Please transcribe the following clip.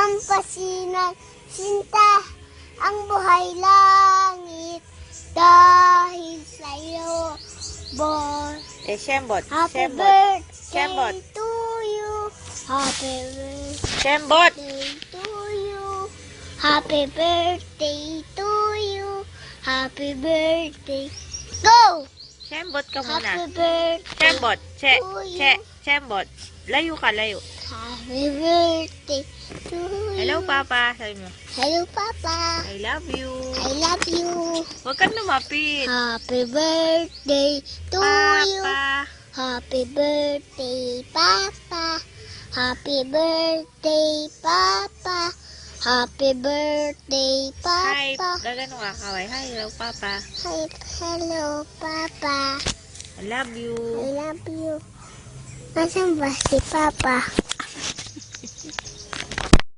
Pangasinan, sinta ang buhay langit dahil sa'yo, boy. Shembot. Happy Shembot. birthday Shembot. to you. Happy birthday Shembot. to you. Happy birthday to you. Happy birthday. Go! Shembot ka Happy muna. birthday Shembot. Che. to you. Che. Shembot. Layo ka, layo. Happy birthday to you. Hello, Papa. Sabi mo. Hello, Papa. I love you. I love you. Huwag kang lumapit. Happy birthday to you. Papa. Happy birthday, Papa. Happy birthday, Papa. Happy birthday, Hi. Papa. Gagano ka, kaway. Hi, hello, Papa. Hi, hello, Papa. I love you. I love you. Nasaan ba si Papa?